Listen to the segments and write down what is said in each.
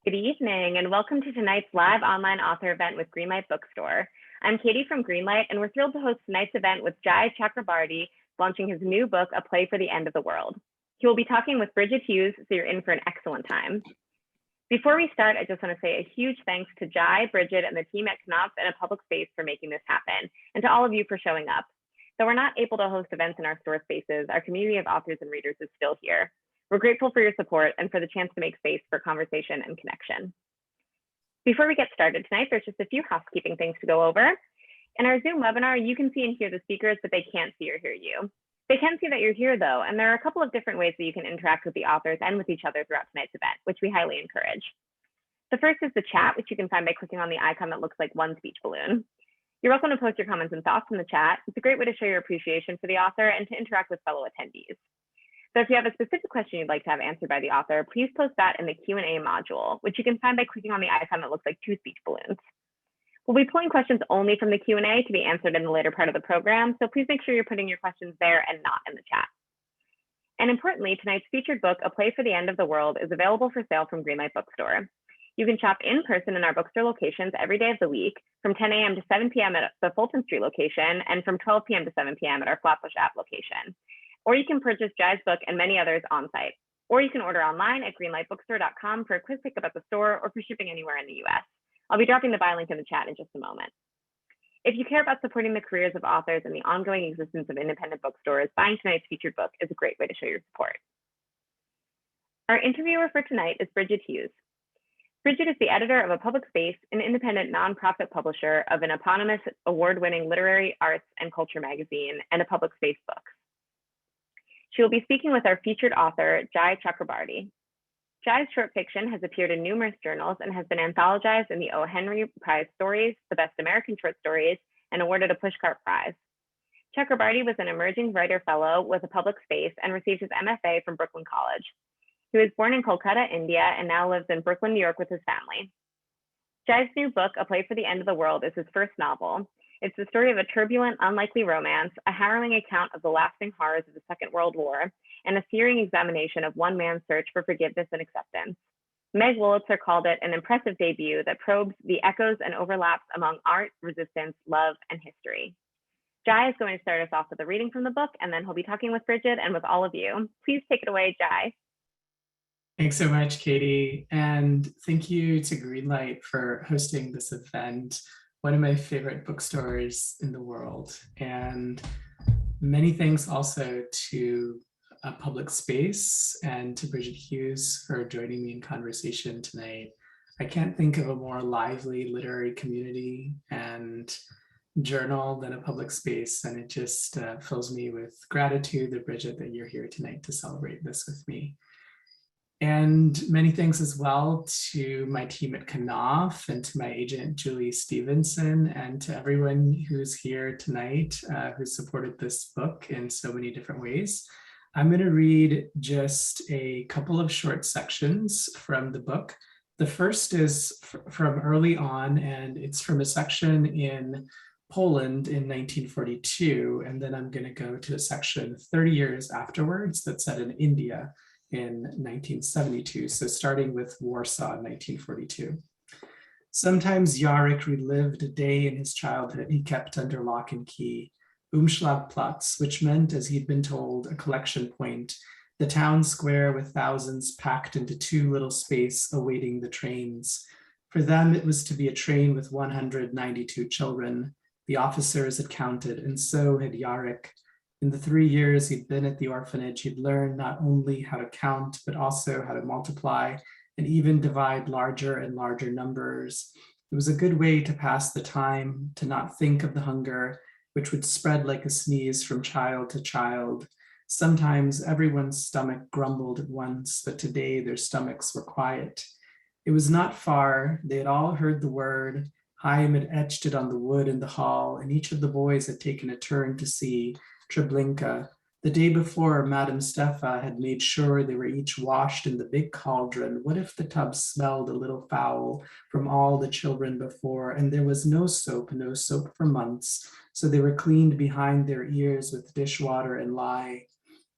Good evening, and welcome to tonight's live online author event with Greenlight Bookstore. I'm Katie from Greenlight, and we're thrilled to host tonight's event with Jai Chakrabarti launching his new book, A Play for the End of the World. He will be talking with Bridget Hughes, so you're in for an excellent time. Before we start, I just want to say a huge thanks to Jai, Bridget, and the team at Knopf and A Public Space for making this happen, and to all of you for showing up. Though we're not able to host events in our store spaces, our community of authors and readers is still here. We're grateful for your support and for the chance to make space for conversation and connection. Before we get started tonight, there's just a few housekeeping things to go over. In our Zoom webinar, you can see and hear the speakers, but they can't see or hear you. They can see that you're here though, and there are a couple of different ways that you can interact with the authors and with each other throughout tonight's event, which we highly encourage. The first is the chat, which you can find by clicking on the icon that looks like one speech balloon. You're welcome to post your comments and thoughts in the chat. It's a great way to show your appreciation for the author and to interact with fellow attendees. So if you have a specific question you'd like to have answered by the author, please post that in the Q&A module, which you can find by clicking on the icon that looks like two speech balloons. We'll be pulling questions only from the Q&A to be answered in the later part of the program, so please make sure you're putting your questions there and not in the chat. And importantly, tonight's featured book, A Play for the End of the World, is available for sale from Greenlight Bookstore. You can shop in person in our bookstore locations every day of the week, from 10 a.m. to 7 p.m. at the Fulton Street location, and from 12 p.m. to 7 p.m. at our Flatbush app location. Or you can purchase Jai's book and many others on site. Or you can order online at greenlightbookstore.com for a quick pickup at the store or for shipping anywhere in the US. I'll be dropping the buy link in the chat in just a moment. If you care about supporting the careers of authors and the ongoing existence of independent bookstores, buying tonight's featured book is a great way to show your support. Our interviewer for tonight is Bridget Hughes. Bridget is the editor of A Public Space, an independent nonprofit publisher of an eponymous award-winning literary, arts, and culture magazine, and A Public Space books. She will be speaking with our featured author, Jai Chakrabarti. Jai's short fiction has appeared in numerous journals and has been anthologized in the O. Henry Prize Stories, the Best American Short Stories, and awarded a Pushcart Prize. Chakrabarti was an emerging writer fellow with A Public Space and received his MFA from Brooklyn College. He was born in Kolkata, India, and now lives in Brooklyn, New York with his family. Jai's new book, A Play for the End of the World, is his first novel. It's the story of a turbulent, unlikely romance, a harrowing account of the lasting horrors of the Second World War, and a searing examination of one man's search for forgiveness and acceptance. Meg Wolitzer called it an impressive debut that probes the echoes and overlaps among art, resistance, love, and history. Jai is going to start us off with a reading from the book, and then he'll be talking with Bridget and with all of you. Please take it away, Jai. Thanks so much, Katie. And thank you to Greenlight for hosting this event. One of my favorite bookstores in the world. And many thanks also to A Public Space and to Bridget Hughes for joining me in conversation tonight. I can't think of a more lively literary community and journal than A Public Space, and it just fills me with gratitude that Bridget, that you're here tonight to celebrate this with me. And many thanks as well to my team at Knopf and to my agent, Julie Stevenson, and to everyone who's here tonight who supported this book in so many different ways. I'm going to read just a couple of short sections from the book. The first is from early on, and it's from a section in Poland in 1942. And then I'm going to go to a section 30 years afterwards that's set in India in 1972, so starting with Warsaw in 1942. Sometimes Jaryk relived a day in his childhood he kept under lock and key, Umschlagplatz, which meant, as he'd been told, a collection point, the town square with thousands packed into too little space awaiting the trains. For them, it was to be a train with 192 children. The officers had counted, and so had Jaryk. In the 3 years he'd been at the orphanage, he'd learned not only how to count, but also how to multiply and even divide larger and larger numbers. It was a good way to pass the time, to not think of the hunger, which would spread like a sneeze from child to child. Sometimes everyone's stomach grumbled at once, but today their stomachs were quiet. It was not far. They had all heard the word. Chaim had etched it on the wood in the hall, and each of the boys had taken a turn to see Treblinka. The day before, Madame Stefa had made sure they were each washed in the big cauldron. What if the tub smelled a little foul from all the children before, and there was no soap for months, so they were cleaned behind their ears with dishwater and lye.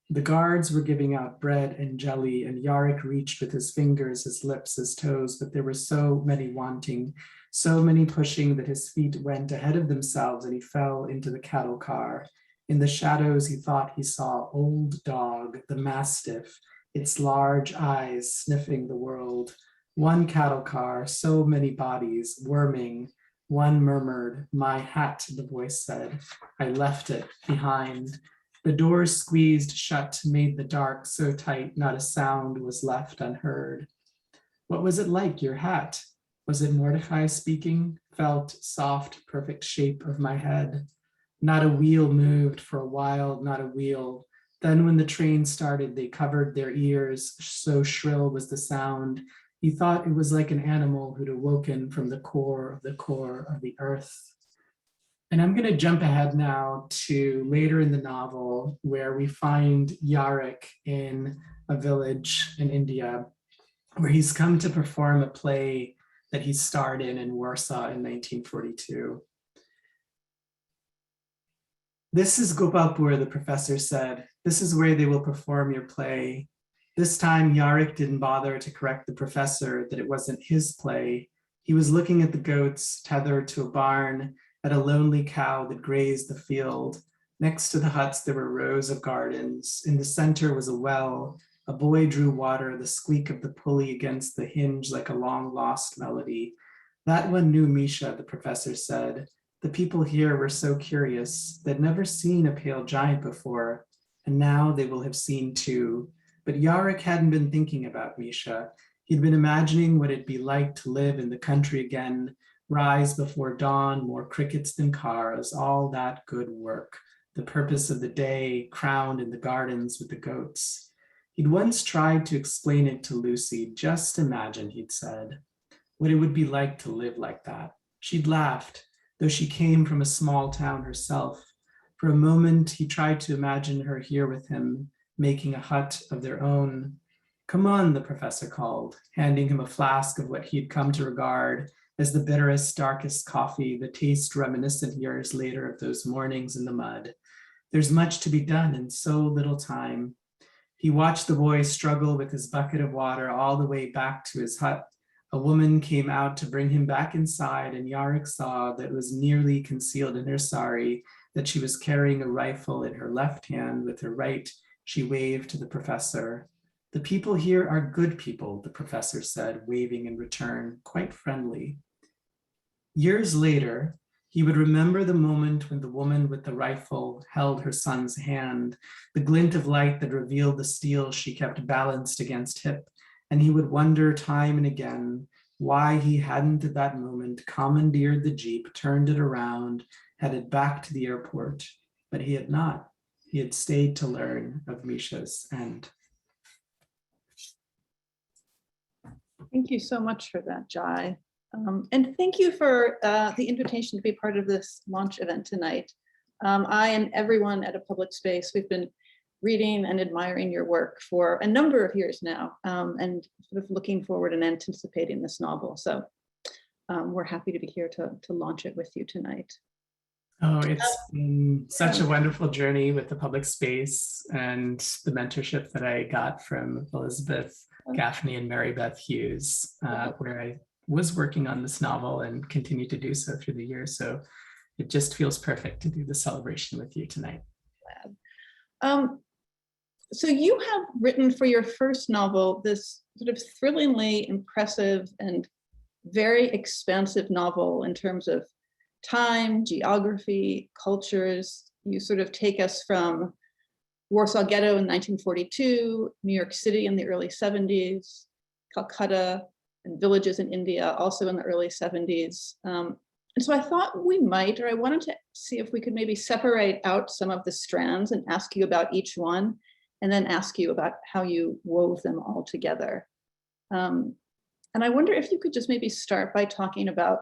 The guards were giving out bread and jelly, and Jaryk reached with his fingers, his lips, his toes, but there were so many wanting, so many pushing that his feet went ahead of themselves and he fell into the cattle car. In the shadows, he thought he saw Old Dog, the mastiff, its large eyes sniffing the world. One cattle car, so many bodies, worming. One murmured, "My hat," the voice said. "I left it behind." The doors squeezed shut made the dark so tight not a sound was left unheard. "What was it like, your hat?" Was it Mordecai speaking? Felt soft, perfect shape of my head. Not a wheel moved for a while, not a wheel. Then when the train started, they covered their ears, so shrill was the sound. He thought it was like an animal who'd awoken from the core of the earth. And I'm going to jump ahead now to later in the novel where we find Jaryk in a village in India where he's come to perform a play that he starred in Warsaw in 1942. "This is Gopalpur," the professor said. "This is where they will perform your play." This time, Jaryk didn't bother to correct the professor that it wasn't his play. He was looking at the goats tethered to a barn, at a lonely cow that grazed the field. Next to the huts, there were rows of gardens. In the center was a well. A boy drew water, the squeak of the pulley against the hinge like a long-lost melody. "That one knew Misha," the professor said. "The people here were so curious. They'd never seen a pale giant before, and now they will have seen two." But Jaryk hadn't been thinking about Misha. He'd been imagining what it'd be like to live in the country again, rise before dawn, more crickets than cars, all that good work, the purpose of the day crowned in the gardens with the goats. He'd once tried to explain it to Lucy. "Just imagine," he'd said, "what it would be like to live like that." She'd laughed, though she came from a small town herself. For a moment, he tried to imagine her here with him, making a hut of their own. "Come on," the professor called, handing him a flask of what he'd come to regard as the bitterest, darkest coffee, the taste reminiscent years later of those mornings in the mud. "There's much to be done in so little time." He watched the boy struggle with his bucket of water all the way back to his hut. A woman came out to bring him back inside, and Jaryk saw that it was nearly concealed in her sari, that she was carrying a rifle in her left hand. With her right, she waved to the professor. "The people here are good people," the professor said, waving in return, quite friendly. Years later, he would remember the moment when the woman with the rifle held her son's hand, the glint of light that revealed the steel she kept balanced against hip, and he would wonder time and again why he hadn't at that moment commandeered the Jeep, turned it around, headed back to the airport. But he had not. He had stayed to learn of Misha's end. Thank you so much for that, Jai. And thank you for the invitation to be part of this launch event tonight. I and everyone at A Public Space, we've been reading and admiring your work for a number of years now, and sort of looking forward and anticipating this novel. So we're happy to be here to launch it with you tonight. Oh, it's been such a wonderful journey with the public space and the mentorship that I got from Elizabeth Gaffney and Mary Beth Hughes, where I was working on this novel and continue to do so through the year. So it just feels perfect to do the celebration with you tonight. So you have written for your first novel this sort of thrillingly impressive and very expansive novel in terms of time, geography, cultures. You sort of take us from Warsaw Ghetto in 1942, New York City in the early 70s, Calcutta, and villages in India also in the early 70s. And so I thought we might, or I wanted to see if we could maybe separate out some of the strands and ask you about each one, and then ask you about how you wove them all together. And I wonder if you could just maybe start by talking about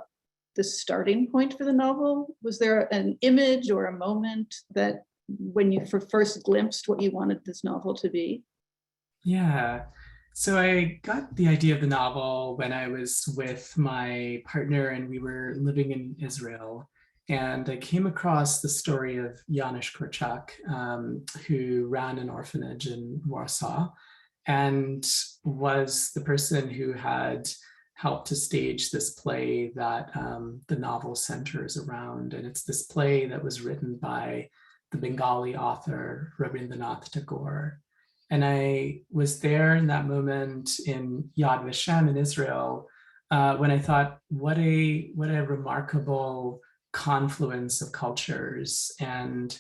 the starting point for the novel. Was there an image or a moment that when you first glimpsed what you wanted this novel to be? Yeah. So I got the idea of the novel when I was with my partner and we were living in Israel. And I came across the story of Janusz Korczak, who ran an orphanage in Warsaw and was the person who had helped to stage this play that the novel centers around. And it's this play that was written by the Bengali author Rabindranath Tagore. And I was there in that moment in Yad Vashem in Israel when I thought, what a remarkable confluence of cultures. And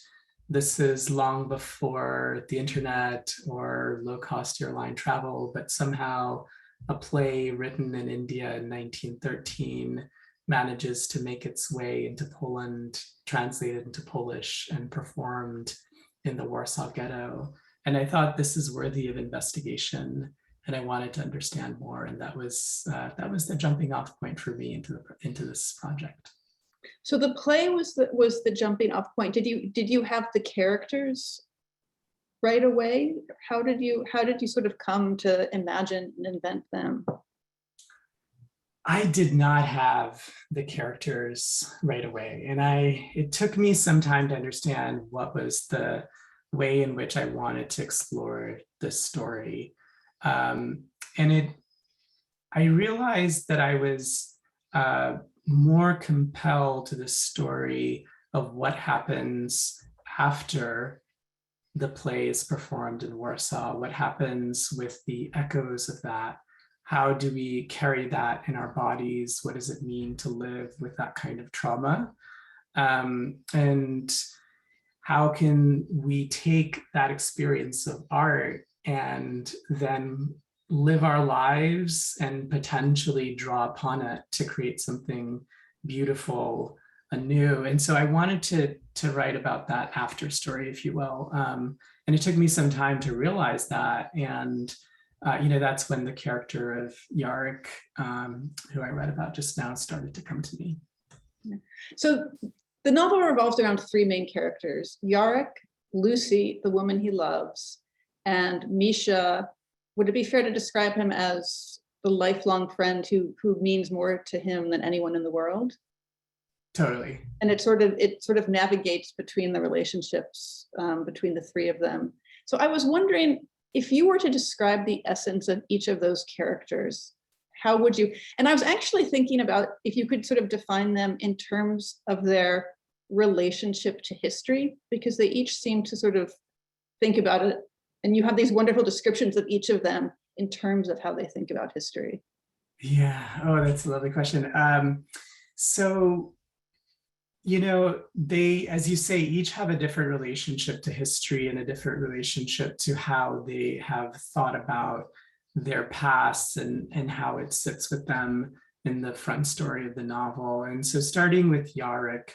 this is long before the internet or low-cost airline travel, but somehow a play written in India in 1913 manages to make its way into Poland, translated into Polish, and performed in the Warsaw Ghetto. And I thought this is worthy of investigation, and I wanted to understand more. And that was the jumping off point for me into this project. So the play was the jumping off point. Did you have the characters right away? How did you sort of come to imagine and invent them? I did not have the characters right away, and it took me some time to understand what was the way in which I wanted to explore this story. I realized that I was more compelled to the story of what happens after the play is performed in Warsaw, what happens with the echoes of that. How do we carry that in our bodies? What does it mean to live with that kind of trauma? And how can we take that experience of art and then live our lives and potentially draw upon it to create something beautiful anew? And so I wanted to write about that after story, if you will. And it took me some time to realize that. And that's when the character of Jaryk, who I read about just now, started to come to me. So the novel revolves around three main characters: Jaryk, Lucy, the woman he loves, and Misha. Would it be fair to describe him as the lifelong friend who means more to him than anyone in the world? Totally. And it sort of navigates between the relationships between the three of them. So I was wondering, if you were to describe the essence of each of those characters, how would you? And I was actually thinking about if you could sort of define them in terms of their relationship to history, because they each seem to sort of think about it. And you have these wonderful descriptions of each of them in terms of how they think about history. Yeah. Oh, that's a lovely question. They, as you say, each have a different relationship to history and a different relationship to how they have thought about their past and how it sits with them in the front story of the novel. And so starting with Jaryk,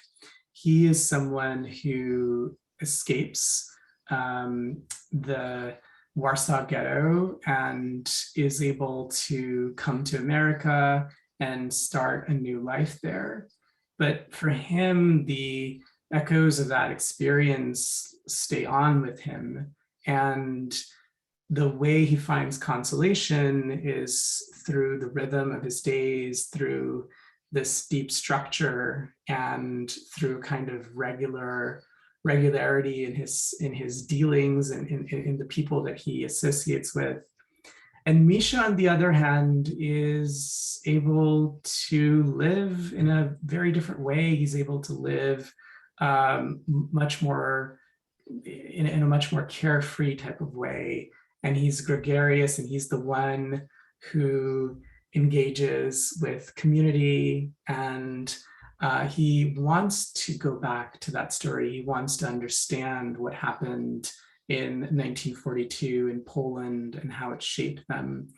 he is someone who escapes the Warsaw Ghetto and is able to come to America and start a new life there. But for him, the echoes of that experience stay on with him. And the way he finds consolation is through the rhythm of his days, through this deep structure, and through kind of regularity in his dealings and in the people that he associates with. And Misha, on the other hand, is able to live in a very different way. He's able to live much more in a much more carefree type of way. And he's gregarious, and he's the one who engages with community, and he wants to go back to that story. He wants to understand what happened in 1942 in Poland and how it shaped them.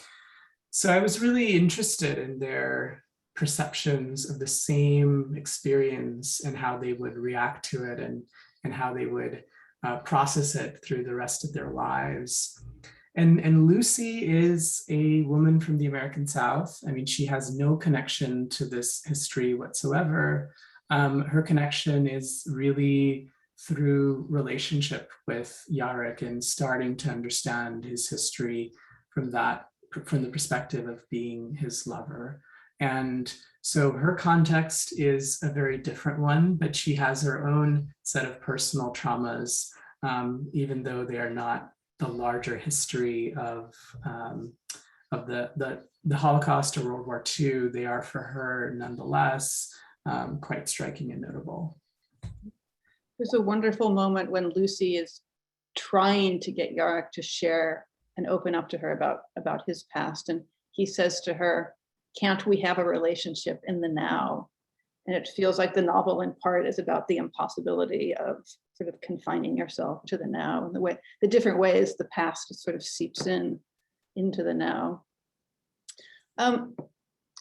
So I was really interested in their perceptions of the same experience and how they would react to it and how they would process it through the rest of their lives. And Lucy is a woman from the American South. I mean, she has no connection to this history whatsoever. Her connection is really through relationship with Jaryk and starting to understand his history from the perspective of being his lover. And So her context is a very different one, but she has her own set of personal traumas, even though they are not the larger history of the Holocaust or World War II. They are for her nonetheless quite striking and notable. There's a wonderful moment when Lucy is trying to get Jaryk to share and open up to her about his past. And he says to her, "Can't we have a relationship in the now?" And it feels like the novel in part is about the impossibility of sort of confining yourself to the now and the different ways the past sort of seeps into the now. I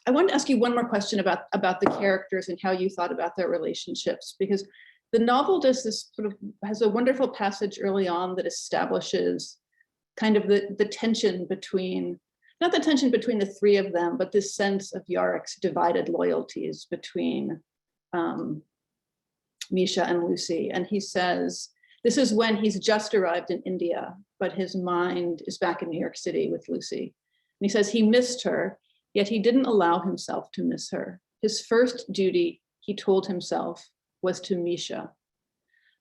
wanted to ask you one more question about the characters and how you thought about their relationships, because the novel does this sort of has a wonderful passage early on that establishes kind of the tension between, not the tension between the three of them, but this sense of Jaryk's divided loyalties between Misha and Lucy. And he says, this is when he's just arrived in India, but his mind is back in New York City with Lucy. And he says he missed her, yet he didn't allow himself to miss her. His first duty, he told himself, was to Misha.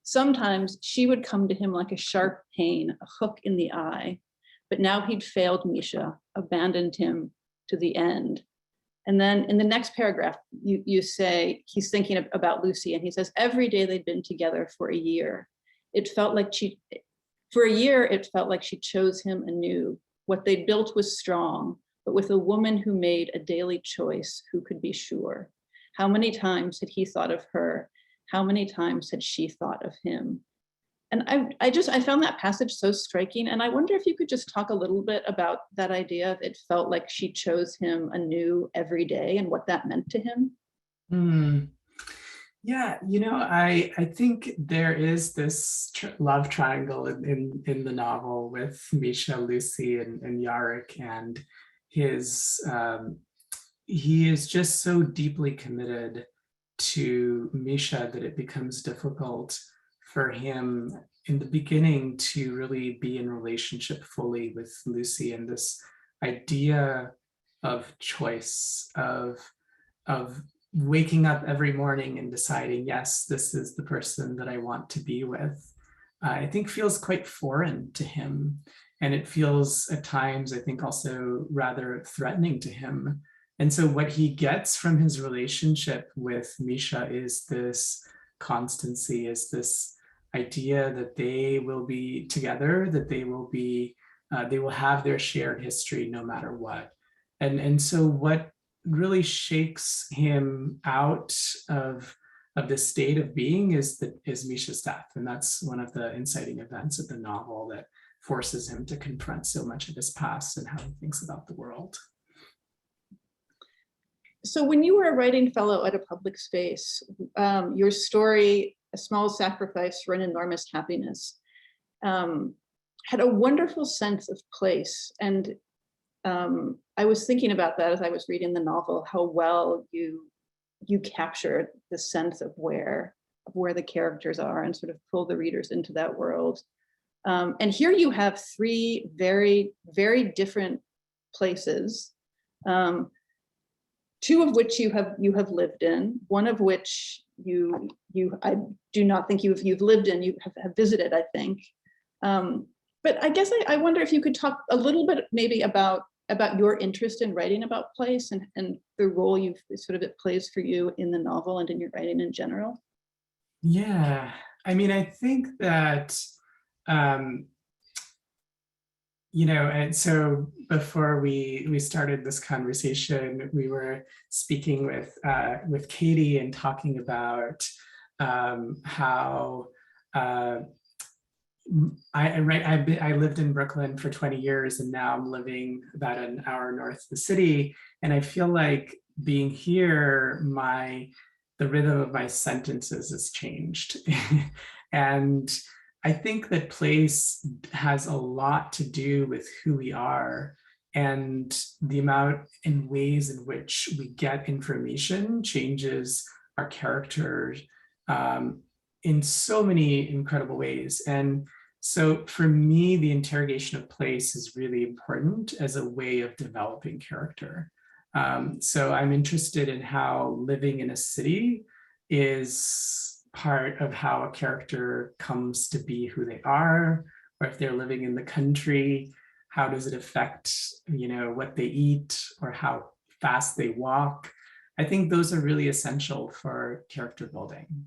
Sometimes she would come to him like a sharp pain, a hook in the eye, but now he'd failed Misha, abandoned him to the end. And then in the next paragraph, you say he's thinking about Lucy, and he says, every day they'd been together for a year. It felt like for a year, it felt like she chose him anew. What they'd built was strong, but with a woman who made a daily choice, who could be sure? How many times had he thought of her? How many times had she thought of him? And I found that passage so striking. And I wonder if you could just talk a little bit about that idea of it felt like she chose him anew every day and what that meant to him. Yeah, I think there is this love triangle in the novel with Misha, Lucy, and Jaryk, and he is just so deeply committed to Misha that it becomes difficult for him in the beginning to really be in relationship fully with Lucy, and this idea of choice, of waking up every morning and deciding, yes, this is the person that I want to be with, I think feels quite foreign to him. And it feels at times, I think, also rather threatening to him. And so what he gets from his relationship with Misha is this constancy, is this idea that they will be together, that they will have their shared history no matter what. And so what really shakes him out of this state of being is Misha's death. And that's one of the inciting events of the novel that forces him to confront so much of his past and how he thinks about the world. So when you were a writing fellow at a public space, your story, A Small Sacrifice for an Enormous Happiness, had a wonderful sense of place. And I was thinking about that as I was reading the novel, how well you captured the sense of where the characters are and sort of pull the readers into that world. And here you have three very, very different places, two of which you have lived in, one of which I do not think you've lived in, you have visited, I think. But I guess I wonder if you could talk a little bit maybe about your interest in writing about place and the role it plays for you in the novel and in your writing in general. Yeah, I mean, I think that, and so before we started this conversation, we were speaking with Katie and talking about how I lived in Brooklyn for 20 years, and now I'm living about an hour north of the city. And I feel like being here, the rhythm of my sentences has changed. And I think that place has a lot to do with who we are, and the amount and ways in which we get information changes our character in so many incredible ways. And so for me, the interrogation of place is really important as a way of developing character. So I'm interested in how living in a city is part of how a character comes to be who they are, or if they're living in the country, how does it affect, what they eat or how fast they walk. I think those are really essential for character building.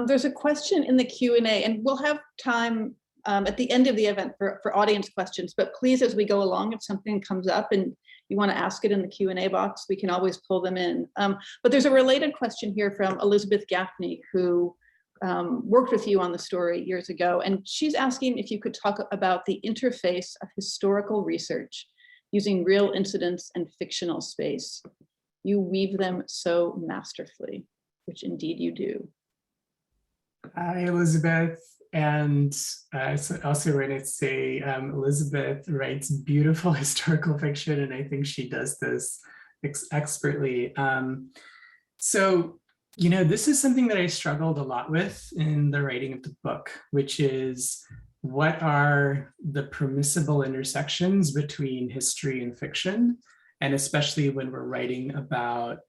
There's a question in the Q&A, and we'll have time at the end of the event for audience questions, but please, as we go along, if something comes up and you want to ask it in the Q&A box, we can always pull them in. But there's a related question here from Elizabeth Gaffney, who worked with you on the story years ago, and she's asking if you could talk about the interface of historical research using real incidents and fictional space. You weave them so masterfully, which indeed you do. Hi, Elizabeth. And I also want to say Elizabeth writes beautiful historical fiction, and I think she does this expertly. So, this is something that I struggled a lot with in the writing of the book, which is what are the permissible intersections between history and fiction, and especially when we're writing about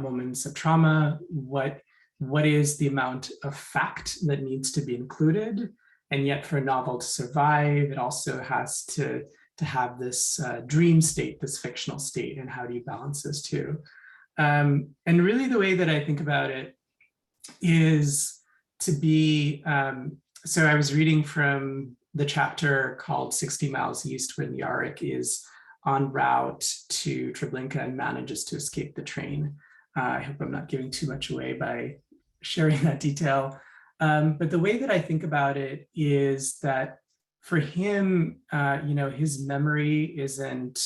moments of trauma, what is the amount of fact that needs to be included? And yet for a novel to survive, it also has to have this dream state, this fictional state, and how do you balance those two? And really the way that I think about it is to be, so I was reading from the chapter called 60 Miles East, when Jaryk is en route to Treblinka and manages to escape the train. I hope I'm not giving too much away by sharing that detail. But the way that I think about it is that for him, his memory isn't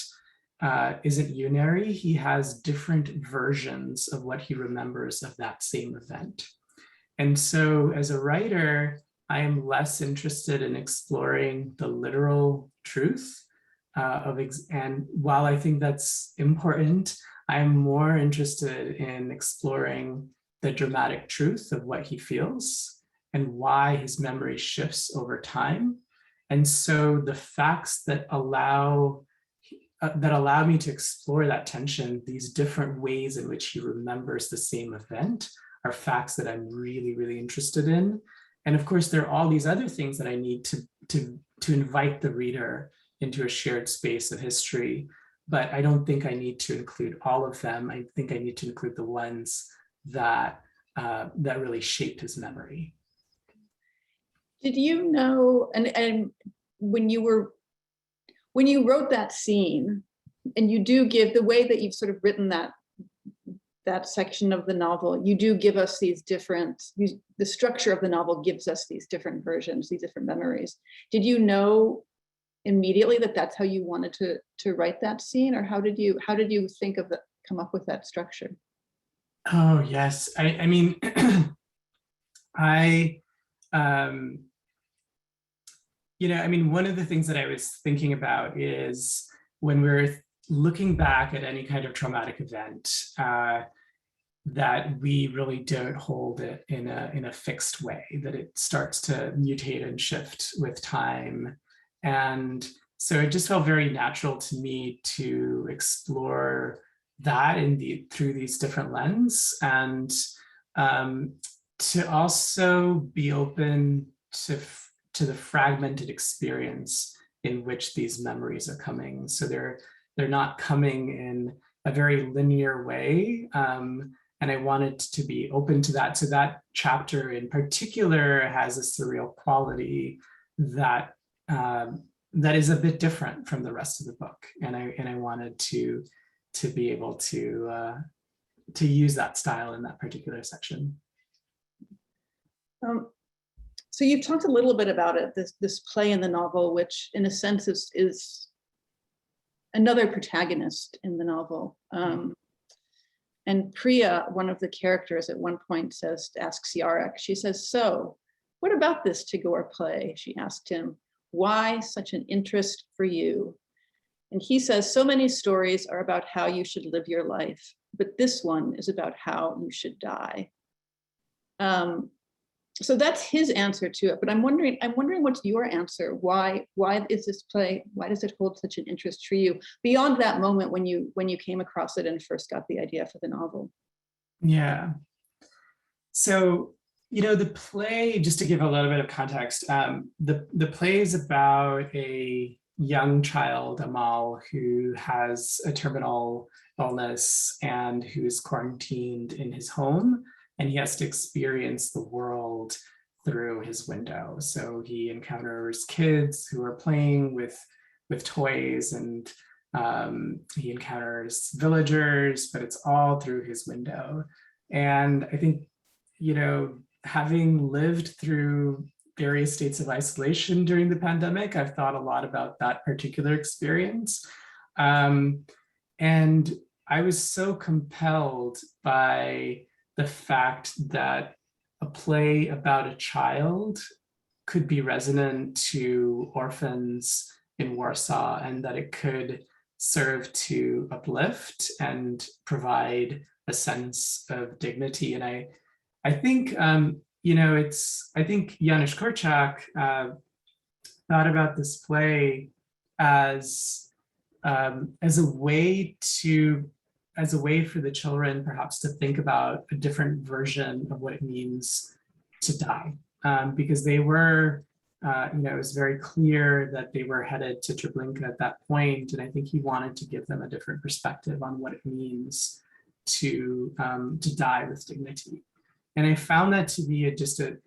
unary. He has different versions of what he remembers of that same event. And so as a writer, I am less interested in exploring the literal truth and while I think that's important, I'm more interested in exploring the dramatic truth of what he feels and why his memory shifts over time. And so the facts that allow me to explore that tension, these different ways in which he remembers the same event, are facts that I'm really, really interested in. And of course, there are all these other things that I need to invite the reader into a shared space of history, but I don't think I need to include all of them. I think I need to include the ones that really shaped his memory. Did you know, and when you wrote that scene, and you do give the way that you've sort of written that section of the novel, you do give us these different, the structure of the novel gives us these different versions, these different memories. Did you know immediately that that's how you wanted to write that scene, or how did you think of come up with that structure? Oh yes, I mean, one of the things that I was thinking about is when we're looking back at any kind of traumatic event, that we really don't hold it in a fixed way, that it starts to mutate and shift with time. And so it just felt very natural to me to explore that through these different lenses, and to also be open to the fragmented experience in which these memories are coming. So they're not coming in a very linear way. And I wanted to be open to that. So that chapter in particular has a surreal quality that is a bit different from the rest of the book. And I wanted to be able to use that style in that particular section. So you've talked a little bit about it, this play in the novel, which in a sense is another protagonist in the novel. And Priya, one of the characters at one point asks Jaryk, she says, "So what about this Tagore play?" She asked him, "Why such an interest for you?" And he says, "So many stories are about how you should live your life, but this one is about how you should die." so that's his answer to it, but I'm wondering what's your answer? Why is this play, why does it hold such an interest for you beyond that moment when you came across it and first got the idea for the novel? Yeah. So, the play, just to give a little bit of context, the play is about a young child, Amal, who has a terminal illness and who is quarantined in his home, and he has to experience the world through his window. So he encounters kids who are playing with toys, and he encounters villagers, but it's all through his window. And I think, having lived through various states of isolation during the pandemic, I've thought a lot about that particular experience. And I was so compelled by the fact that a play about a child could be resonant to orphans in Warsaw, and that it could serve to uplift and provide a sense of dignity. And I think I think Janusz Korczak thought about this play as a way for the children perhaps to think about a different version of what it means to die, because they were, it was very clear that they were headed to Treblinka at that point, and I think he wanted to give them a different perspective on what it means to die with dignity. And I found that to be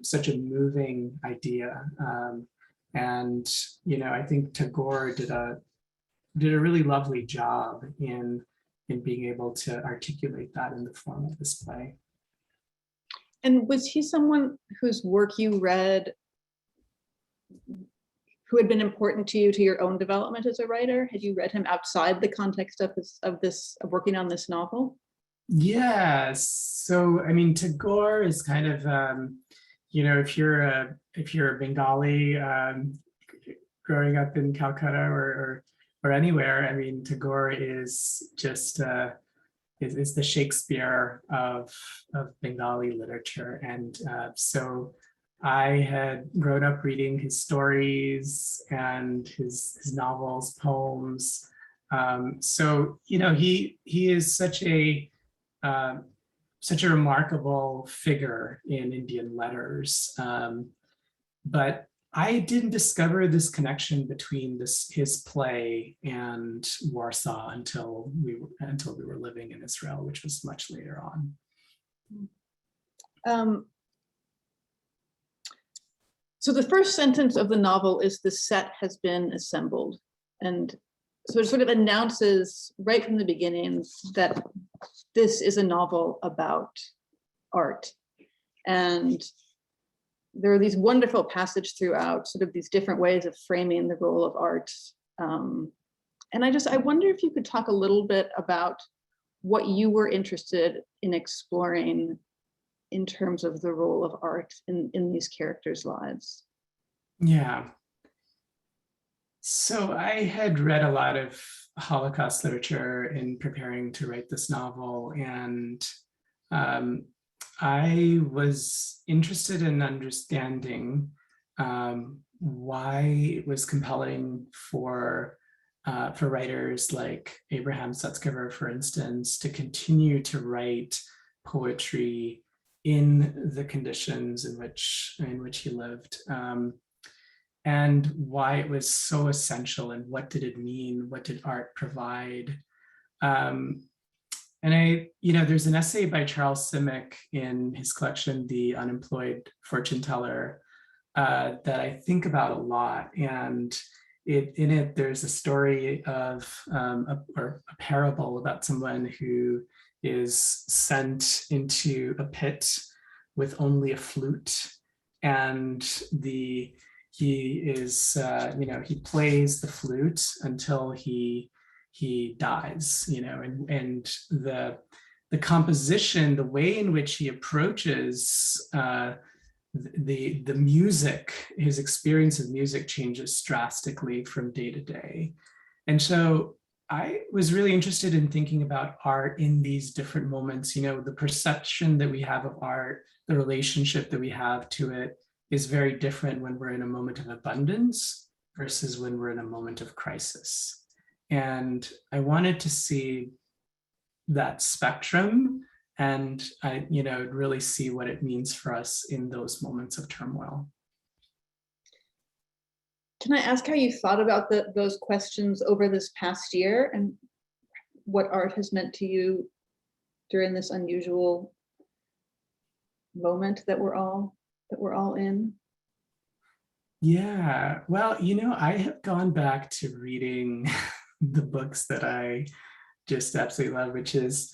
such a moving idea. And I think Tagore did a really lovely job in being able to articulate that in the form of this play. And was he someone whose work you read, who had been important to you, to your own development as a writer? Had you read him outside the context of working on this novel? Yes. So, I mean, Tagore is kind of, if you're a Bengali growing up in Calcutta or anywhere, I mean, Tagore is just is the Shakespeare of Bengali literature, and so I had grown up reading his stories and his novels, poems. So he is such a remarkable figure in Indian letters, but I didn't discover this connection between his play and Warsaw until we were living in Israel, which was much later on. So the first sentence of the novel is, "The set has been assembled," and so it sort of announces right from the beginning that this is a novel about art. And there are these wonderful passages throughout, sort of these different ways of framing the role of art. And I wonder if you could talk a little bit about what you were interested in exploring in terms of the role of art in these characters' lives. Yeah. So I had read a lot of Holocaust literature in preparing to write this novel, and I was interested in understanding why it was compelling for writers like Abraham Sutzkever, for instance, to continue to write poetry in the conditions in which he lived, and why it was so essential, and what did it mean? What did art provide? And there's an essay by Charles Simic in his collection, The Unemployed Fortune Teller, that I think about a lot. And in it, there's a story of a parable about someone who is sent into a pit with only a flute, and he plays the flute until he dies, and the composition, the way in which he approaches the music, his experience of music changes drastically from day to day. And so I was really interested in thinking about art in these different moments. The perception that we have of art, the relationship that we have to it is very different when we're in a moment of abundance versus when we're in a moment of crisis. And I wanted to see that spectrum and really see what it means for us in those moments of turmoil. Can I ask how you thought about those questions over this past year and what art has meant to you during this unusual moment that we're all in? Yeah, well, I have gone back to reading the books that I just absolutely love, which is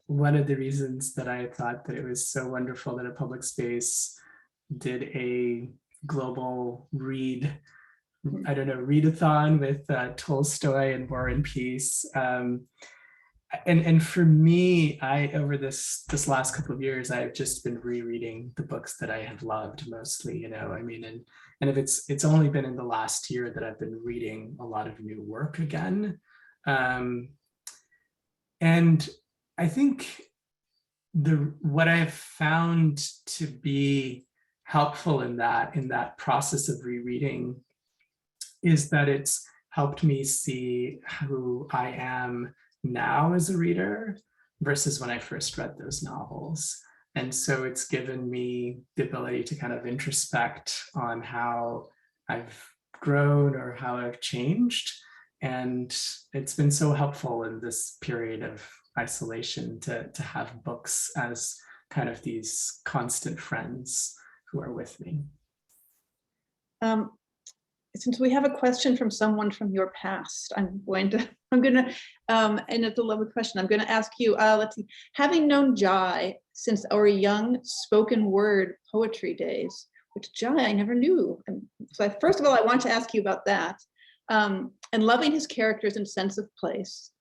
one of the reasons that I thought that it was so wonderful that a public space did a global readathon with Tolstoy and War and Peace. And for me, over this last couple of years, I've just been rereading the books that I have loved mostly, and if it's only been in the last year that I've been reading a lot of new work again. And I think what I have found to be helpful in that process of rereading is that it's helped me see who I am now as a reader versus when I first read those novels. And so it's given me the ability to kind of introspect on how I've grown or how I've changed. And it's been so helpful in this period of isolation to have books as kind of these constant friends who are with me. Since we have a question from someone from your past, and it's a lovely question. I'm going to ask you, let's see, having known Jai since our young spoken word poetry days, which Jai, I never knew. And so first of all, I want to ask you about that, and loving his characters and sense of place.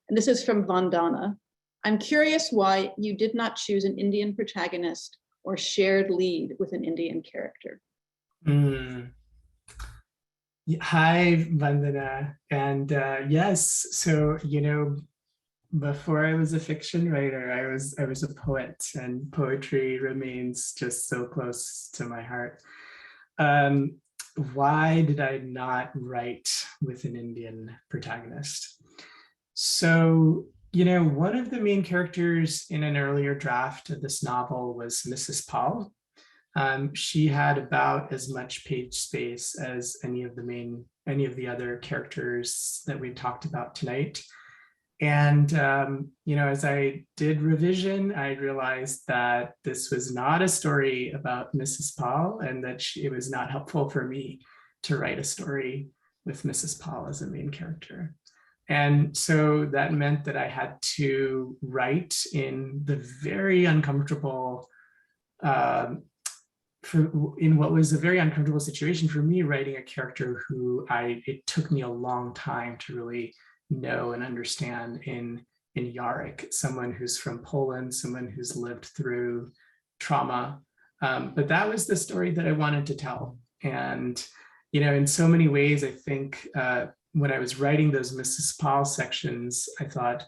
And this is from Vandana. I'm curious why you did not choose an Indian protagonist or shared lead with an Indian character. Hi, Vandana. And yes, so, before I was a fiction writer, I was a poet, and poetry remains just so close to my heart. Why did I not write with an Indian protagonist? So, one of the main characters in an earlier draft of this novel was Mrs. Paul. She had about as much page space as any of the other characters that we talked about tonight. And, as I did revision, I realized that this was not a story about Mrs. Paul, and that it was not helpful for me to write a story with Mrs. Paul as a main character. And so that meant that I had to write in the very uncomfortable, in what was a very uncomfortable situation for me, writing a character who it took me a long time to really know and understand in Jaryk, someone who's from Poland, someone who's lived through trauma. But that was the story that I wanted to tell. And, in so many ways, I think when I was writing those Mrs. Paul sections, I thought,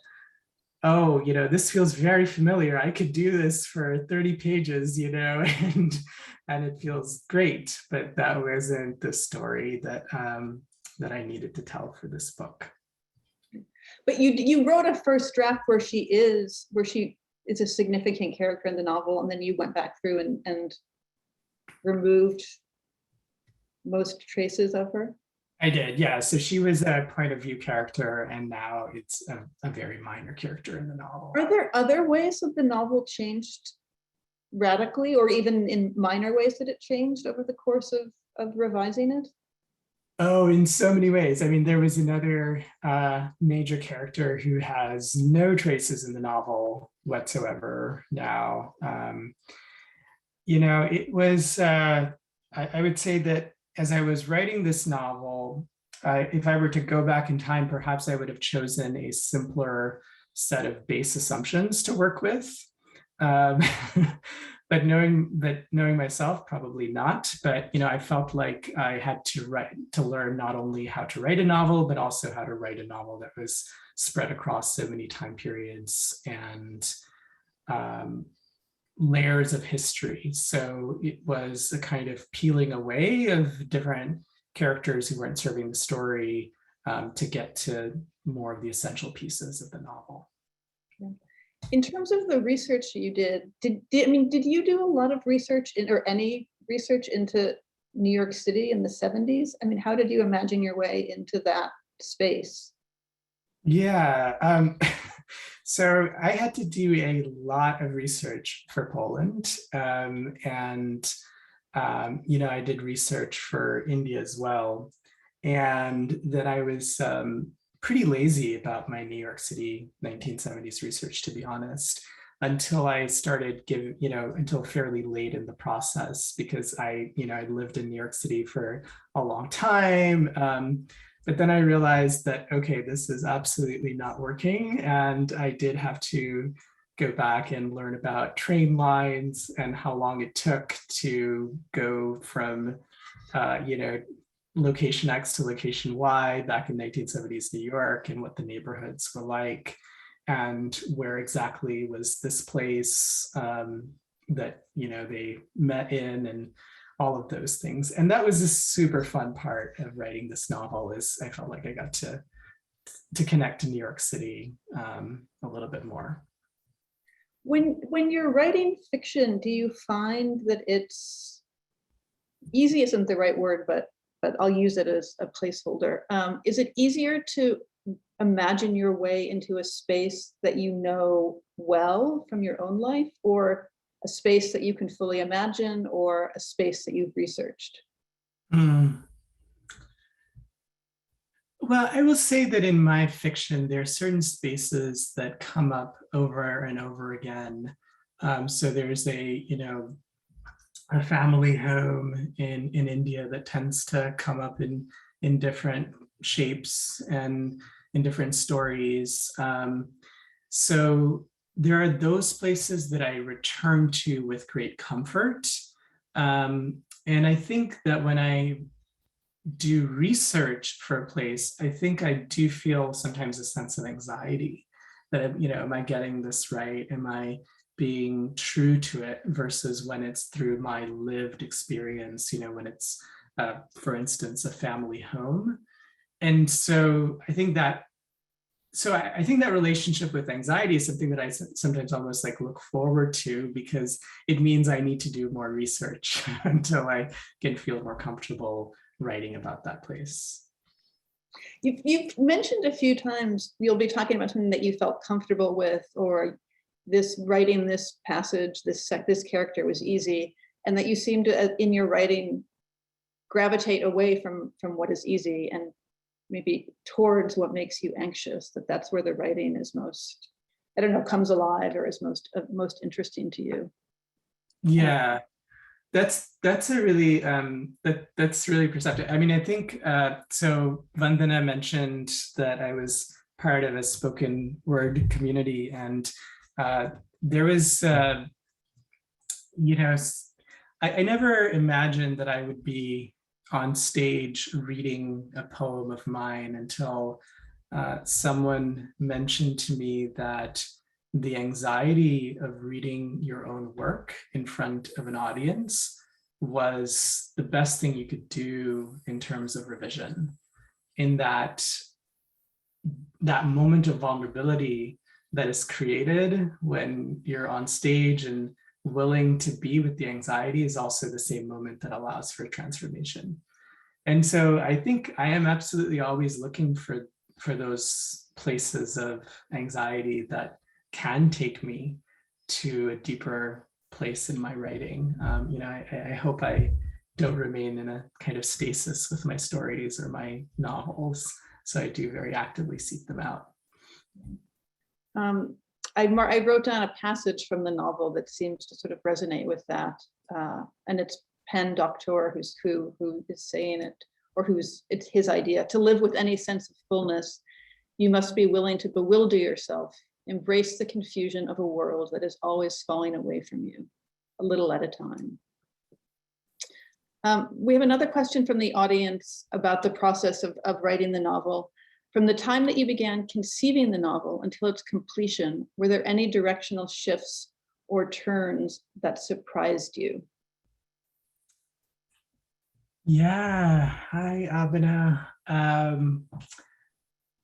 oh, this feels very familiar. I could do this for 30 pages, and it feels great, but that wasn't the story that I needed to tell for this book. But you wrote a first draft where she is a significant character in the novel, and then you went back through and removed most traces of her. I did, yeah. So she was a point of view character, and now it's a very minor character in the novel. Are there other ways that the novel changed radically, or even in minor ways that it changed over the course of revising it? Oh, in so many ways. I mean, there was another major character who has no traces in the novel whatsoever now. It was, I would say that as I was writing this novel, if I were to go back in time, perhaps I would have chosen a simpler set of base assumptions to work with. But but knowing myself, probably not. But I felt like I had to learn not only how to write a novel, but also how to write a novel that was spread across so many time periods and layers of history. So it was a kind of peeling away of different characters who weren't serving the story to get to more of the essential pieces of the novel. In terms of the research you did you do a lot of research or any research into New York City in the 70s? I mean, how did you imagine your way into that space? Yeah, so I had to do a lot of research for Poland, and I did research for India as well, and then I was pretty lazy about my New York City 1970s research, to be honest, until I started until fairly late in the process, because I lived in New York City for a long time. But then I realized that, okay, this is absolutely not working. And I did have to go back and learn about train lines and how long it took to go from, location X to location Y back in 1970s New York, and what the neighborhoods were like, and where exactly was this place that they met in, and all of those things. And that was a super fun part of writing this novel, is I felt like I got to connect to New York City a little bit more. When you're writing fiction, do you find that it's easy isn't the right word, but I'll use it as a placeholder. Is it easier to imagine your way into a space that you know well from your own life, or a space that you can fully imagine, or a space that you've researched? Well, I will say that in my fiction, there are certain spaces that come up over and over again. So there's a family home in India that tends to come up in different shapes and in different stories. So there are those places that I return to with great comfort. And I think that when I do research for a place, I think I do feel sometimes a sense of anxiety that, am I getting this right? Am I being true to it? Versus when it's through my lived experience, when it's, for instance, a family home. And so I think that relationship with anxiety is something that I sometimes almost like look forward to, because it means I need to do more research until I can feel more comfortable writing about that place. You've mentioned a few times you'll be talking about something that you felt comfortable with, or writing this passage, this character was easy, and that you seem to, in your writing, gravitate away from what is easy and maybe towards what makes you anxious, that's where the writing is most, I don't know, comes alive, or is most interesting to you. Yeah, that's a really that's really perceptive. I mean, I think so Vandana mentioned that I was part of a spoken word community, and there was I never imagined that I would be on stage reading a poem of mine until someone mentioned to me that the anxiety of reading your own work in front of an audience was the best thing you could do in terms of revision, in that moment of vulnerability that is created when you're on stage and willing to be with the anxiety is also the same moment that allows for transformation. And so I think I am absolutely always looking for those places of anxiety that can take me to a deeper place in my writing. I hope I don't remain in a kind of stasis with my stories or my novels. So I do very actively seek them out. I wrote down a passage from the novel that seems to sort of resonate with that. And it's Penn Doctor who is saying it, or it's his idea. To live with any sense of fullness, you must be willing to bewilder yourself, embrace the confusion of a world that is always falling away from you. a little at a time. We have another question from the audience about the process of writing the novel. From the time that you began conceiving the novel until its completion, were there any directional shifts or turns that surprised you? Yeah, hi, Abena.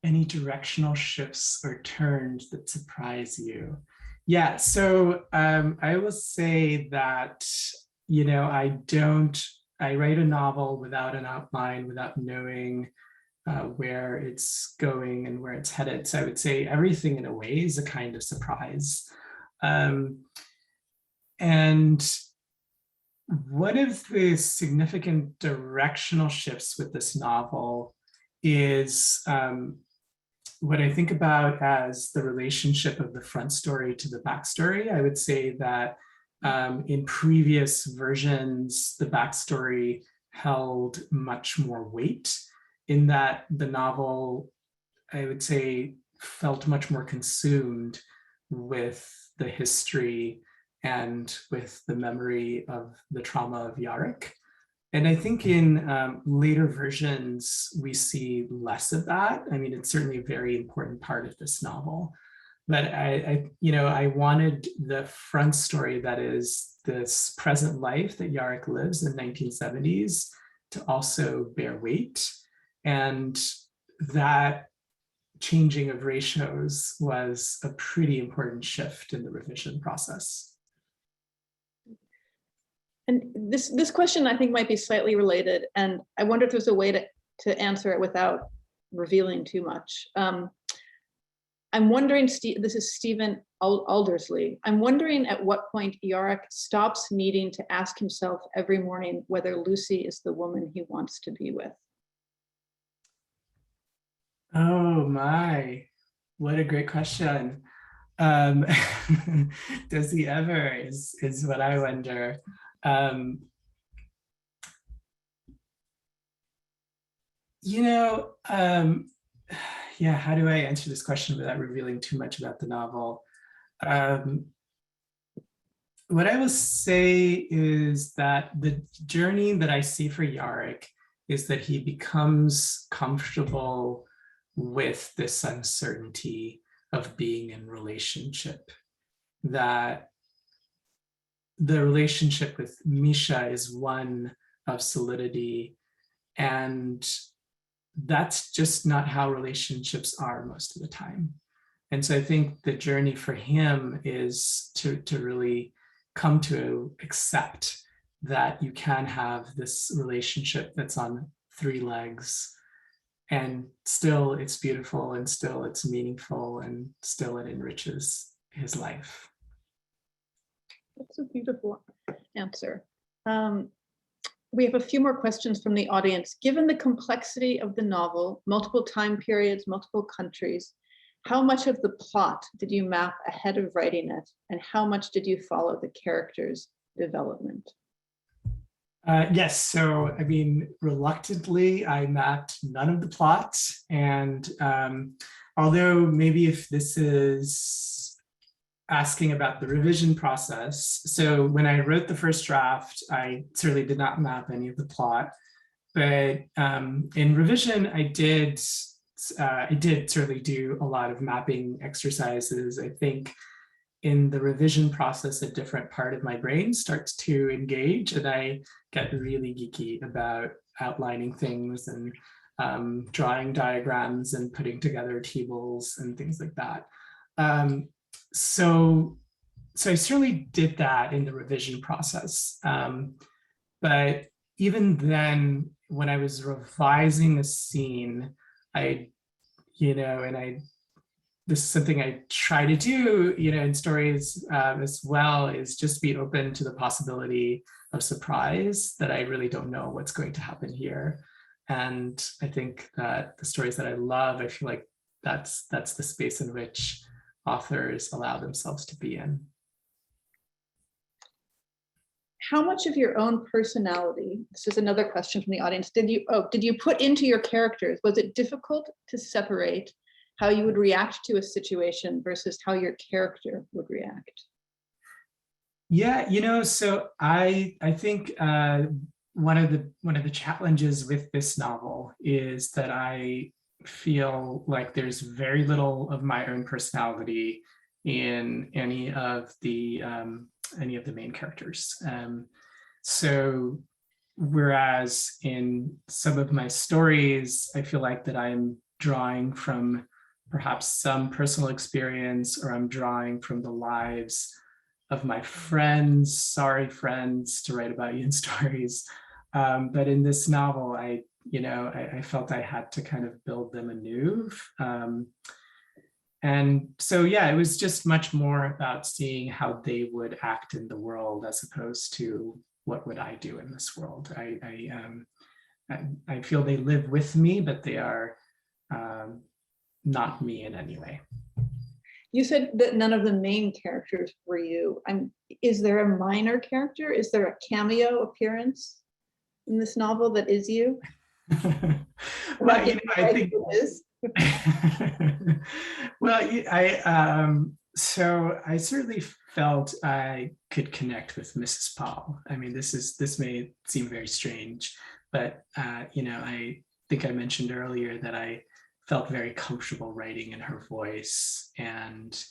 Any directional shifts or turns that surprise you? Yeah, so I will say that, you know, I write a novel without an outline, without knowing where it's going and where it's headed. So I would say everything in a way is a kind of surprise. And one of the significant directional shifts with this novel is what I think about as the relationship of the front story to the backstory. I would say that in previous versions, the backstory held much more weight, in that the novel, I would say, felt much more consumed with the history and with the memory of the trauma of Jaryk. And I think in later versions, we see less of that. I mean, it's certainly a very important part of this novel. But I wanted the front story, that is this present life that Jaryk lives in the 1970s, to also bear weight. And that changing of ratios was a pretty important shift in the revision process. And this question, I think, might be slightly related, and I wonder if there's a way to answer it without revealing too much. I'm wondering, this is Stephen Aldersley. I'm wondering at what point Jaryk stops needing to ask himself every morning whether Lucy is the woman he wants to be with. Oh my, what a great question. Does he ever, is what I wonder. Yeah, how do I answer this question without revealing too much about the novel? What I will say is that the journey that I see for Jaryk is that he becomes comfortable with this uncertainty of being in relationship, that the relationship with Misha is one of solidity, and that's just not how relationships are most of the time. And so I think the journey for him is to really come to accept that you can have this relationship that's on three legs, and still it's beautiful, and still it's meaningful, and still it enriches his life. That's a beautiful answer. We have a few more questions from the audience. Given the complexity of the novel, multiple time periods, multiple countries, how much of the plot did you map ahead of writing it? And how much did you follow the characters' development? Yes, so I mean, reluctantly, I mapped none of the plot. And although maybe if this is asking about the revision process, so when I wrote the first draft, I certainly did not map any of the plot. But in revision, I did certainly do a lot of mapping exercises. I think in the revision process, a different part of my brain starts to engage, and I get really geeky about outlining things and drawing diagrams and putting together tables and things like that. So I certainly did that in the revision process. But even then, when I was revising a scene, this is something I try to do, in stories as well, is just be open to the possibility of surprise, that I really don't know what's going to happen here. And I think that the stories that I love, I feel like that's the space in which authors allow themselves to be in. How much of your own personality, this is another question from the audience, did you put into your characters? Was it difficult to separate how you would react to a situation versus how your character would react? Yeah, so I think one of the challenges with this novel is that I feel like there's very little of my own personality in any of the main characters. So whereas in some of my stories, I feel like that I'm drawing from perhaps some personal experience, or I'm drawing from the lives of my friends, sorry friends, to write about you in stories. But in this novel, I felt I had to kind of build them anew. And so, yeah, it was just much more about seeing how they would act in the world as opposed to what would I do in this world. I feel they live with me, but they are not me in any way. You said that none of the main characters were you. Is there a minor character? Is there a cameo appearance in this novel that is you? Well, I think it is. Well, so I certainly felt I could connect with Mrs. Paul. I mean, this may seem very strange, but I think I mentioned earlier that I felt very comfortable writing in her voice, and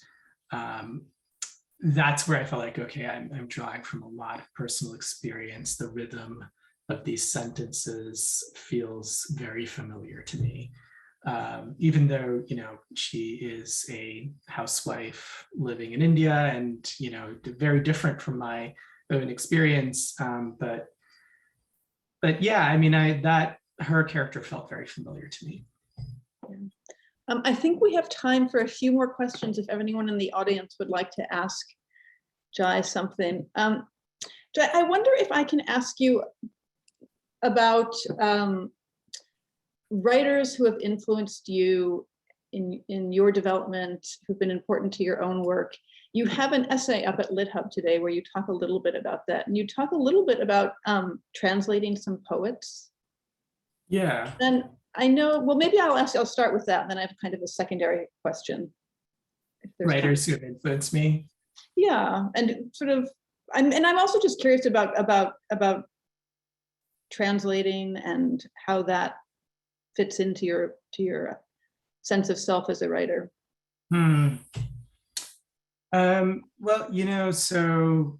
that's where I felt like, okay, I'm drawing from a lot of personal experience. The rhythm of these sentences feels very familiar to me. Even though, she is a housewife living in India and, very different from my own experience. But yeah, I mean, her character felt very familiar to me. I think we have time for a few more questions if anyone in the audience would like to ask Jai something. Jai, I wonder if I can ask you about writers who have influenced you in your development, who've been important to your own work. You have an essay up at LitHub today where you talk a little bit about that, and you talk a little bit about translating some poets. Yeah. And I know, well, maybe I'll start with that, and then I have kind of a secondary question. Writers who have influenced me. Yeah, and sort of, I'm also just curious about translating and how that fits into your sense of self as a writer. Well, so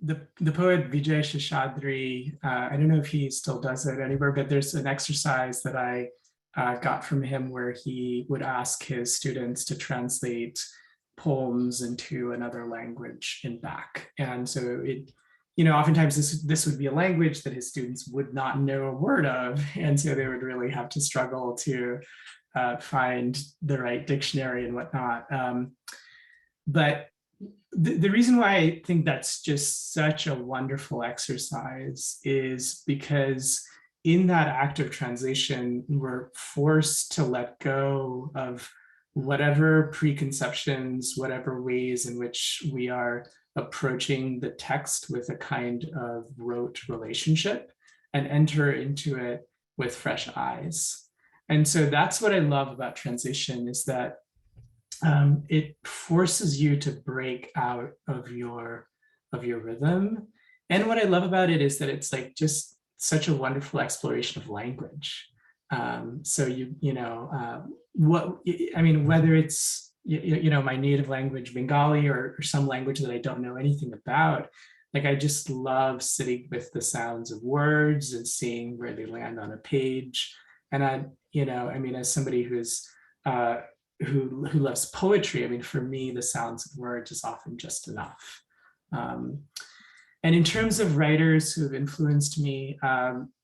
the poet Vijay Sheshadri, I don't know if he still does it anywhere, but there's an exercise that I got from him where he would ask his students to translate poems into another language in back. And so oftentimes this would be a language that his students would not know a word of. And so they would really have to struggle to find the right dictionary and whatnot. But the reason why I think that's just such a wonderful exercise is because in that act of translation, we're forced to let go of whatever preconceptions, whatever ways in which we are approaching the text with a kind of rote relationship, and enter into it with fresh eyes. And so that's what I love about translation, is that it forces you to break out of your rhythm. And what I love about it is that it's like just such a wonderful exploration of language. So whether it's my native language Bengali or some language that I don't know anything about, like I just love sitting with the sounds of words and seeing where they land on a page. And as somebody who's who loves poetry, I mean, for me, the sounds of words is often just enough. And in terms of writers who have influenced me,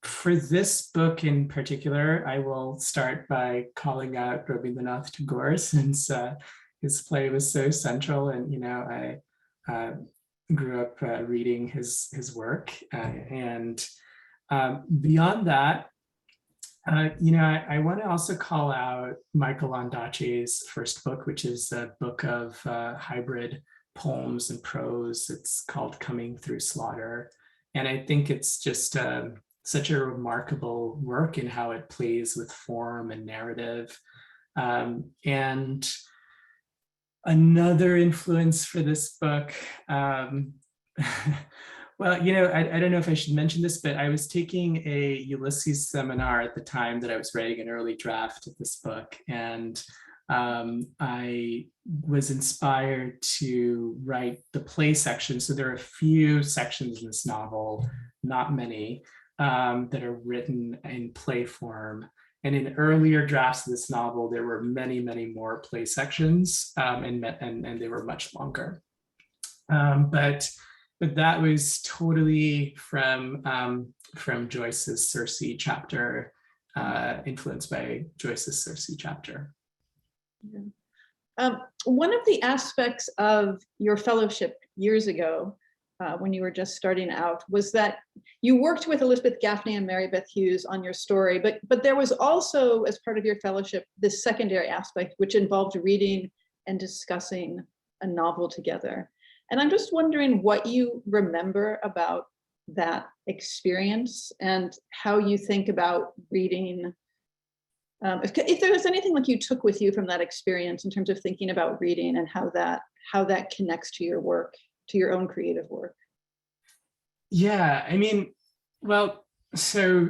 for this book in particular, I will start by calling out Rabindranath Tagore, since his play was so central, and I grew up reading his work. And beyond that, I want to also call out Michael Ondaatje's first book, which is a book of hybrid poems and prose. It's called Coming Through Slaughter. And I think it's just such a remarkable work in how it plays with form and narrative. And Another influence for this book. Well, you know, I don't know if I should mention this, but I was taking a Ulysses seminar at the time that I was writing an early draft of this book. And I was inspired to write the play section. So there are a few sections in this novel, not many, that are written in play form. And in earlier drafts of this novel, there were many, many more play sections, and they were much longer. But that was totally from Joyce's Circe chapter, influenced by Joyce's Circe chapter. Yeah. One of the aspects of your fellowship years ago, when you were just starting out, was that you worked with Elizabeth Gaffney and Mary Beth Hughes on your story, but there was also, as part of your fellowship, this secondary aspect, which involved reading and discussing a novel together. And I'm just wondering what you remember about that experience and how you think about reading. If there was anything like you took with you from that experience in terms of thinking about reading and how that connects to your work, to your own creative work. Yeah, I mean, well, so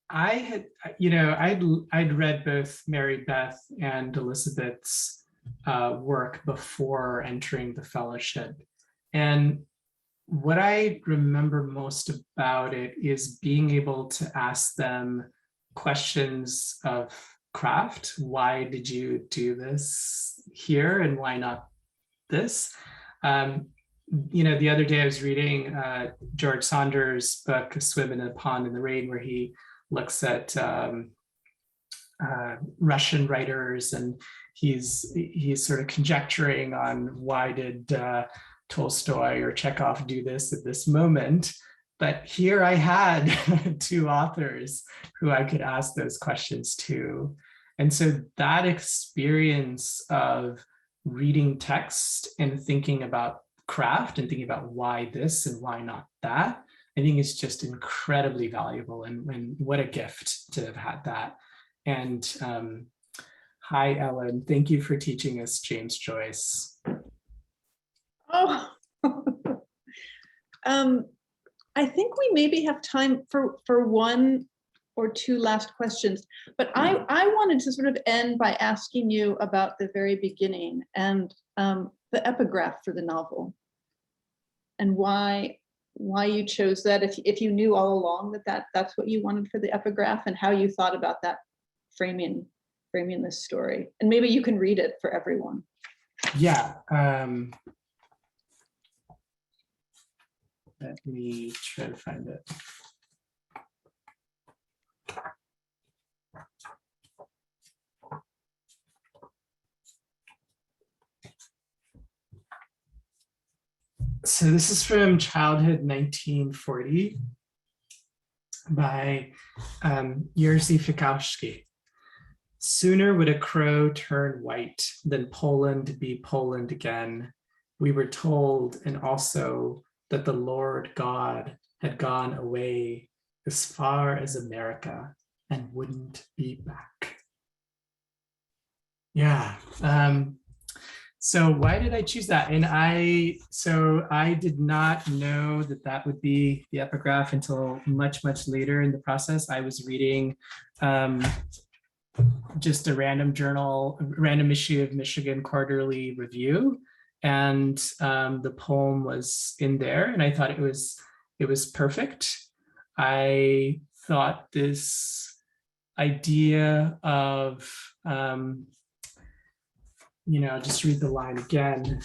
I had, you know, I'd read both Mary Beth and Elizabeth's work before entering the fellowship. And what I remember most about it is being able to ask them questions of craft. Why did you do this here and why not this? You know, the other day I was reading Jaryk Saunders' book, A Swim in a Pond in the Rain, where he looks at Russian writers, and he's sort of conjecturing on why did Tolstoy or Chekhov do this at this moment. But here I had two authors who I could ask those questions to. And so that experience of reading text and thinking about craft and thinking about why this and why not that, I think is just incredibly valuable. And what a gift to have had that. And hi, Ellen. Thank you for teaching us James Joyce. Oh, I think we maybe have time for one or two last questions, but I wanted to sort of end by asking you about the very beginning and the epigraph for the novel, and why you chose that, if you knew all along that's what you wanted for the epigraph, and how you thought about that framing this story. And maybe you can read it for everyone. Yeah. Let me try to find it. So this is from Childhood 1940 by Jerzy Fikowski. Sooner would a crow turn white than Poland be Poland again. We were told, and also that the Lord God had gone away as far as America and wouldn't be back. Yeah. So why did I choose that? And I did not know that would be the epigraph until much, much later in the process. I was reading just a random issue of Michigan Quarterly Review, and the poem was in there, and I thought it was perfect. I thought this idea of just read the line again,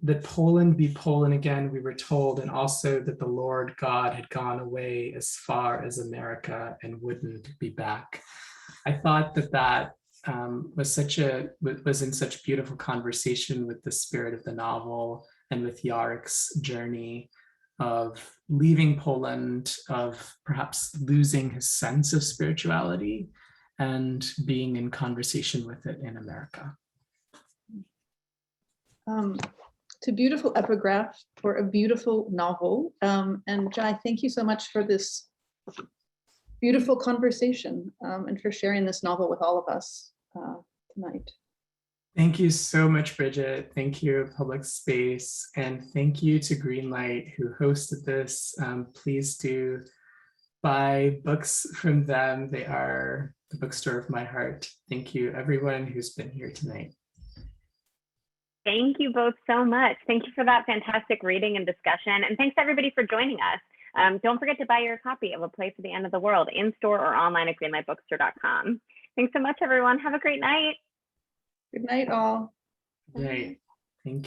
that Poland be Poland again, we were told, and also that the Lord God had gone away as far as America and wouldn't be back. I thought that was in such beautiful conversation with the spirit of the novel and with Jaryk's journey of leaving Poland, of perhaps losing his sense of spirituality and being in conversation with it in America. It's a beautiful epigraph for a beautiful novel. And Jai, thank you so much for this beautiful conversation and for sharing this novel with all of us tonight. Thank you so much, Bridget. Thank you, Public Space. And thank you to Greenlight who hosted this. Please do buy books from them. They are the bookstore of my heart. Thank you, everyone who's been here tonight. Thank you both so much. Thank you for that fantastic reading and discussion. And thanks everybody for joining us. Don't forget to buy your copy of A Play for the End of the World in store or online at greenlightbookstore.com. Thanks so much, everyone. Have a great night. Good night, all. Right.